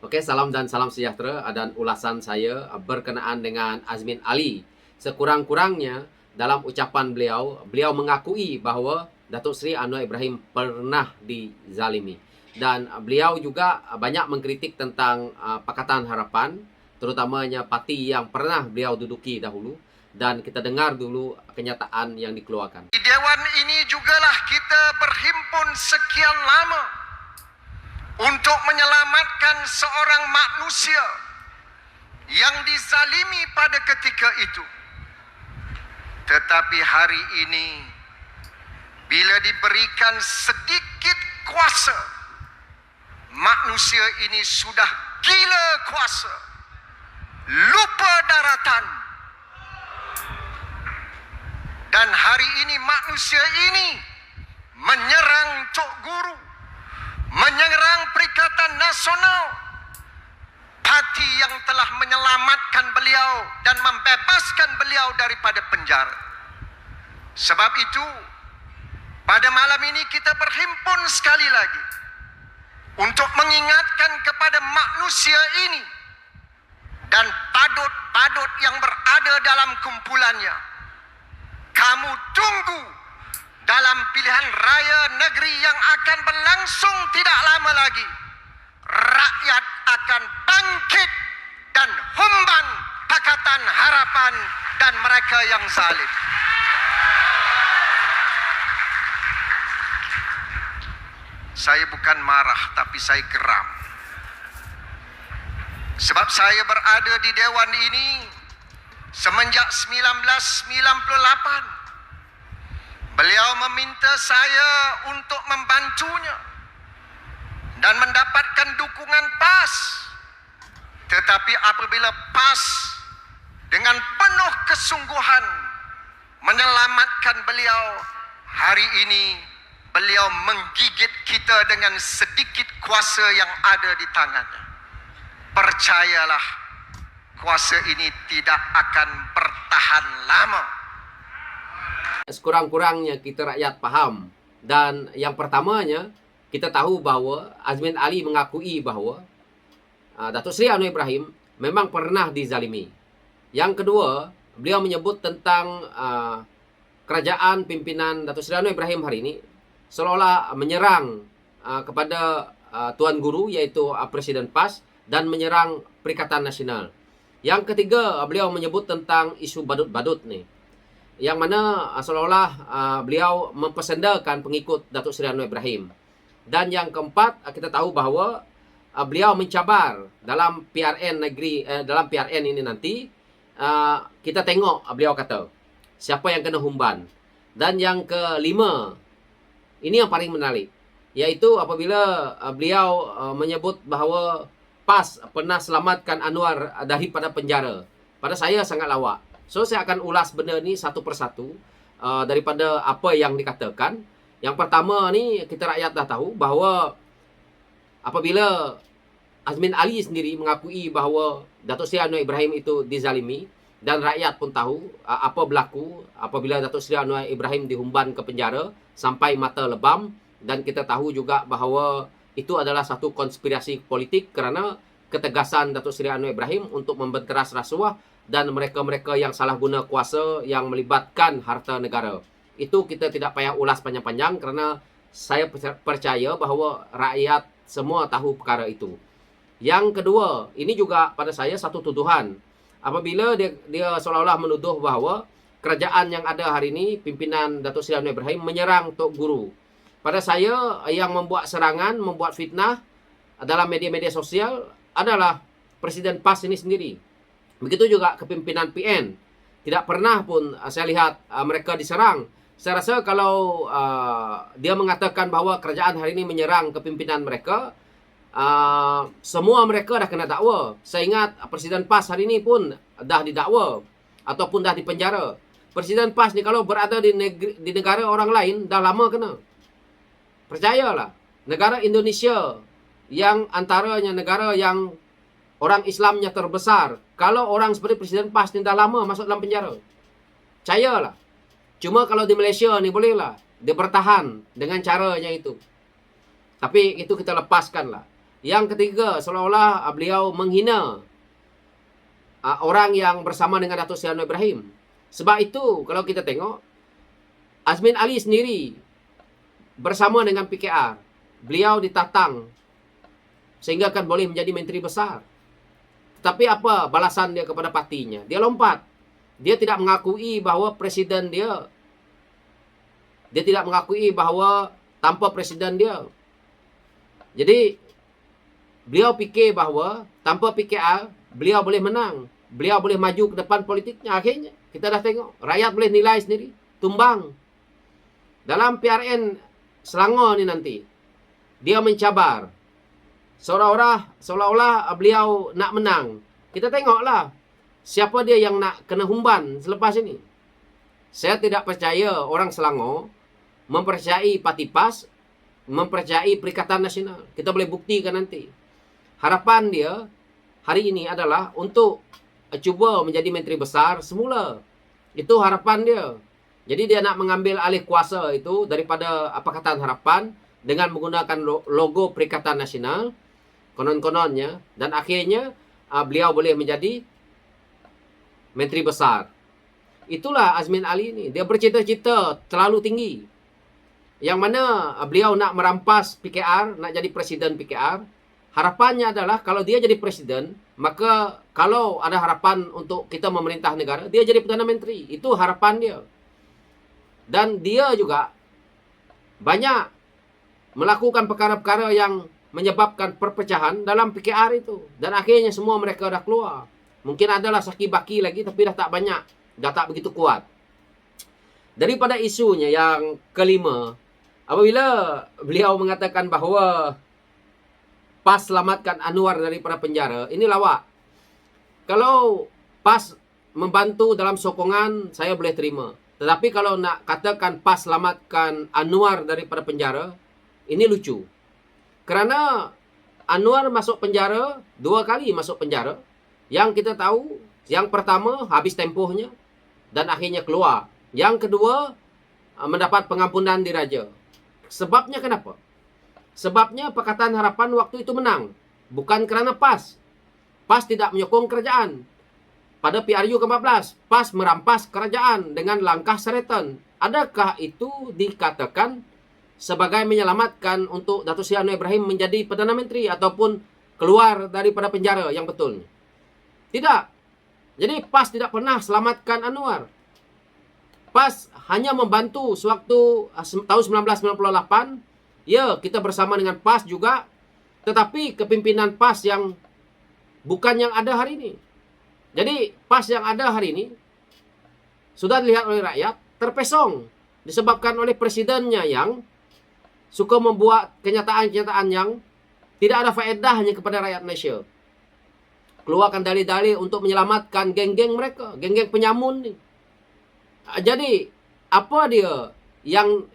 Oke, salam dan salam sejahtera dan ulasan saya berkenaan dengan Azmin Ali. Sekurang-kurangnya dalam ucapan beliau, beliau mengakui bahawa Datuk Seri Anwar Ibrahim pernah dizalimi. Dan beliau juga banyak mengkritik tentang Pakatan Harapan, terutamanya parti yang pernah beliau duduki dahulu. Dan kita dengar dulu kenyataan yang dikeluarkan. Di Dewan ini jugalah kita berhimpun sekian lama untuk menyelamatkan seorang manusia yang dizalimi pada ketika itu. Tetapi hari ini, bila diberikan sedikit kuasa, manusia ini sudah gila kuasa, lupa daratan. Dan hari ini manusia ini menyerang Tok Guru, menyerang Perikatan Nasional, parti yang telah menyelamatkan beliau dan membebaskan beliau daripada penjara. Sebab itu, pada malam ini kita berhimpun sekali lagi untuk mengingatkan kepada manusia ini dan padut-padut yang berada dalam kumpulannya. Kamu tunggu dalam pilihan raya negeri yang akan berlangsung tidak lama lagi. Rakyat akan bangkit dan humban Pakatan Harapan dan mereka yang zalim. Saya bukan marah, tapi saya geram. Sebab saya berada di Dewan ini semenjak 1998. Beliau meminta saya untuk membantunya dan mendapatkan dukungan PAS. Tetapi apabila PAS dengan penuh kesungguhan menyelamatkan beliau, hari ini beliau menggigit kita dengan sedikit kuasa yang ada di tangannya. Percayalah, kuasa ini tidak akan bertahan lama. Sekurang-kurangnya kita rakyat faham. Dan yang pertamanya, kita tahu bahawa Azmin Ali mengakui bahawa Datuk Seri Anwar Ibrahim memang pernah dizalimi. Yang kedua, beliau menyebut tentang kerajaan pimpinan Datuk Seri Anwar Ibrahim hari ini seolah-olah menyerang kepada Tuan Guru, iaitu Presiden PAS, dan menyerang Perikatan Nasional. Yang ketiga, beliau menyebut tentang isu badut-badut ni, yang mana seolah-olah beliau mempersendakan pengikut Datuk Seri Anwar Ibrahim. Dan yang keempat, kita tahu bahawa beliau mencabar dalam PRN negeri, dalam PRN ini nanti kita tengok beliau kata siapa yang kena humban. Dan yang kelima, ini yang paling menarik, iaitu apabila beliau menyebut bahawa PAS pernah selamatkan Anwar daripada penjara. Pada saya sangat lawak. So saya akan ulas benda ni satu persatu daripada apa yang dikatakan. Yang pertama ni, kita rakyat dah tahu bahawa apabila Azmin Ali sendiri mengakui bahawa Datuk Seri Anwar Ibrahim itu dizalimi, dan rakyat pun tahu apa berlaku apabila Datuk Seri Anwar Ibrahim dihumban ke penjara sampai mata lebam. Dan kita tahu juga bahawa itu adalah satu konspirasi politik kerana ketegasan Datuk Seri Anwar Ibrahim untuk membenteras rasuah dan mereka-mereka yang salah guna kuasa yang melibatkan harta negara. Itu kita tidak payah ulas panjang-panjang kerana saya percaya bahawa rakyat semua tahu perkara itu. Yang kedua, ini juga pada saya satu tuduhan. Apabila dia seolah-olah menuduh bahawa kerajaan yang ada hari ini, pimpinan Datuk Seri Anwar Ibrahim, menyerang Tok Guru. Pada saya, yang membuat serangan, membuat fitnah dalam media-media sosial adalah Presiden PAS ini sendiri. Begitu juga kepimpinan PN. Tidak pernah pun saya lihat mereka diserang. Saya rasa kalau dia mengatakan bahawa kerajaan hari ini menyerang kepimpinan mereka, semua mereka dah kena dakwa. Saya ingat Presiden PAS hari ini pun dah didakwa ataupun dah dipenjara. Presiden PAS ni kalau berada di negara orang lain, dah lama kena. Percayalah, negara Indonesia yang antaranya negara yang orang Islamnya terbesar, kalau orang seperti Presiden PAS ni dah lama masuk dalam penjara. Percayalah. Cuma kalau di Malaysia ni bolehlah dia bertahan dengan caranya itu. Tapi itu kita lepaskanlah. Yang ketiga, seolah-olah beliau menghina orang yang bersama dengan Datuk Seri Anwar Ibrahim. Sebab itu, kalau kita tengok, Azmin Ali sendiri bersama dengan PKR, beliau ditatang sehingga akan boleh menjadi menteri besar. Tapi apa balasan dia kepada partinya? Dia lompat. Dia tidak mengakui bahawa presiden dia. Dia tidak mengakui bahawa tanpa presiden dia. Jadi, beliau fikir bahawa tanpa PKR, beliau boleh menang. Beliau boleh maju ke depan politiknya. Akhirnya, kita dah tengok. Rakyat boleh nilai sendiri. Tumbang. Dalam PRN Selangor ni nanti, dia mencabar. Seolah-olah beliau nak menang. Kita tengoklah siapa dia yang nak kena humban selepas ini. Saya tidak percaya orang Selangor mempercayai Parti PAS, mempercayai Perikatan Nasional. Kita boleh buktikan nanti. Harapan dia hari ini adalah untuk cuba menjadi menteri besar semula. Itu harapan dia. Jadi dia nak mengambil alih kuasa itu daripada Pakatan Harapan dengan menggunakan logo Perikatan Nasional, konon-kononnya, dan akhirnya beliau boleh menjadi menteri besar. Itulah Azmin Ali ini. Dia bercita-cita terlalu tinggi. Yang mana beliau nak merampas PKR, nak jadi presiden PKR. Harapannya adalah kalau dia jadi presiden, maka kalau ada harapan untuk kita memerintah negara, dia jadi Perdana Menteri. Itu harapan dia. Dan dia juga banyak melakukan perkara-perkara yang menyebabkan perpecahan dalam PKR itu. Dan akhirnya semua mereka dah keluar. Mungkin adalah saki-baki lagi, tapi dah tak banyak. Dah tak begitu kuat. Daripada isunya yang kelima, apabila beliau mengatakan bahawa PAS selamatkan Anwar daripada penjara, ini lawak. Kalau PAS membantu dalam sokongan, saya boleh terima. Tetapi kalau nak katakan PAS selamatkan Anwar daripada penjara, ini lucu. Kerana Anwar masuk penjara, 2 kali masuk penjara. Yang kita tahu, yang pertama habis tempohnya dan akhirnya keluar. Yang kedua, mendapat pengampunan diraja. Sebabnya kenapa? Sebabnya Pakatan Harapan waktu itu menang. Bukan kerana PAS. PAS tidak menyokong kerajaan. Pada PRU ke-14, PAS merampas kerajaan dengan langkah Sheraton. Adakah itu dikatakan sebagai menyelamatkan untuk Datuk Seri Anwar Ibrahim menjadi Perdana Menteri ataupun keluar daripada penjara yang betul? Tidak. Jadi PAS tidak pernah selamatkan Anwar. PAS hanya membantu sewaktu tahun 1998. Ya, kita bersama dengan PAS juga. Tetapi kepimpinan PAS yang bukan yang ada hari ini. Jadi PAS yang ada hari ini sudah dilihat oleh rakyat terpesong. Disebabkan oleh presidennya yang suka membuat kenyataan-kenyataan yang tidak ada faedahnya kepada rakyat Malaysia. Keluarkan dalih-dalih untuk menyelamatkan geng-geng mereka, geng-geng penyamun ni. Jadi apa dia yang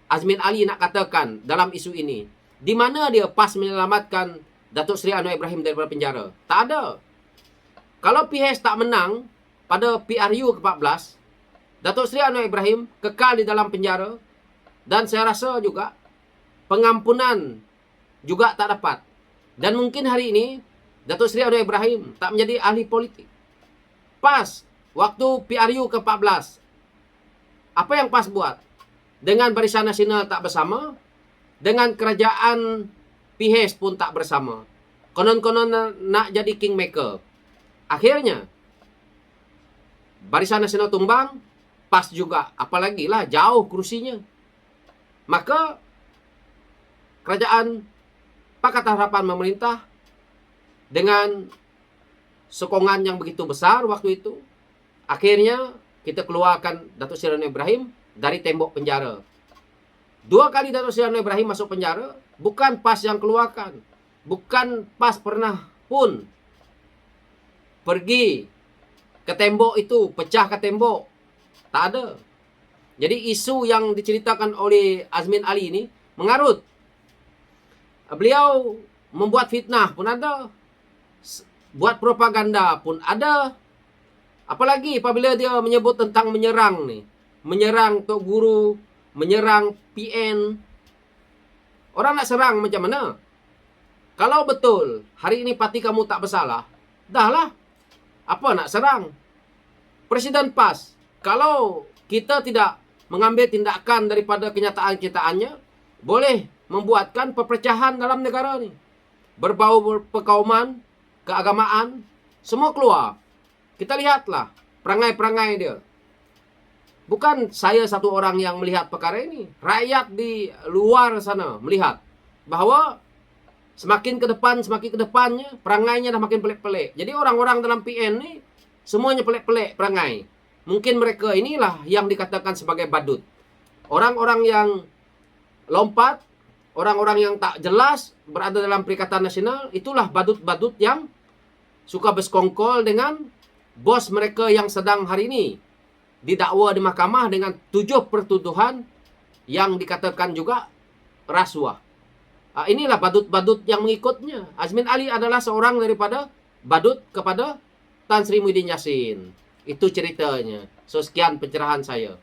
Azmin Ali nak katakan dalam isu ini? Di mana dia PAS menyelamatkan Datuk Seri Anwar Ibrahim daripada penjara? Tak ada. Kalau PH tak menang pada PRU ke-14, Datuk Seri Anwar Ibrahim kekal di dalam penjara dan saya rasa juga pengampunan juga tak dapat. Dan mungkin hari ini Datuk Seri Anwar Ibrahim tak menjadi ahli politik. PAS waktu PRU ke-14, apa yang PAS buat? Dengan Barisan Nasional tak bersama, dengan kerajaan PH pun tak bersama. Konon-konon nak jadi kingmaker. Akhirnya Barisan Nasional tumbang, PAS juga. Apalagi lah jauh kursinya. Maka kerajaan Pakatan Harapan memerintah dengan sokongan yang begitu besar waktu itu. Akhirnya kita keluarkan Datuk Seri Anwar Ibrahim dari tembok penjara. 2 kali Datuk Seri Anwar Ibrahim masuk penjara, bukan PAS yang keluarkan. Bukan PAS pernah pun pergi ke tembok itu, pecah ke tembok. Tak ada. Jadi isu yang diceritakan oleh Azmin Ali ini mengarut. Beliau membuat fitnah pun ada. Buat propaganda pun ada. Apalagi apabila dia menyebut tentang menyerang ni. Menyerang Tok Guru, menyerang PN. Orang nak serang macam mana? Kalau betul hari ini parti kamu tak bersalah, dahlah. Apa nak serang? Presiden PAS, kalau kita tidak mengambil tindakan daripada kenyataan-kenyataannya, boleh membuatkan perpecahan dalam negara ni. Berbau perkauman, keagamaan, semua keluar. Kita lihatlah perangai-perangai dia. Bukan saya satu orang yang melihat perkara ini. Rakyat di luar sana melihat bahawa semakin ke depannya, perangainya dah makin pelik-pelik. Jadi orang-orang dalam PN ni semuanya pelik-pelik perangai. Mungkin mereka inilah yang dikatakan sebagai badut. Orang-orang yang lompat, orang-orang yang tak jelas berada dalam Perikatan Nasional, itulah badut-badut yang suka bersekongkol dengan bos mereka yang sedang hari ini didakwa di mahkamah dengan 7 pertuduhan yang dikatakan juga rasuah. Inilah badut-badut yang mengikutnya. Azmin Ali adalah seorang daripada badut kepada Tan Sri Muhyiddin Yassin. Itu ceritanya. So, sekian pencerahan saya.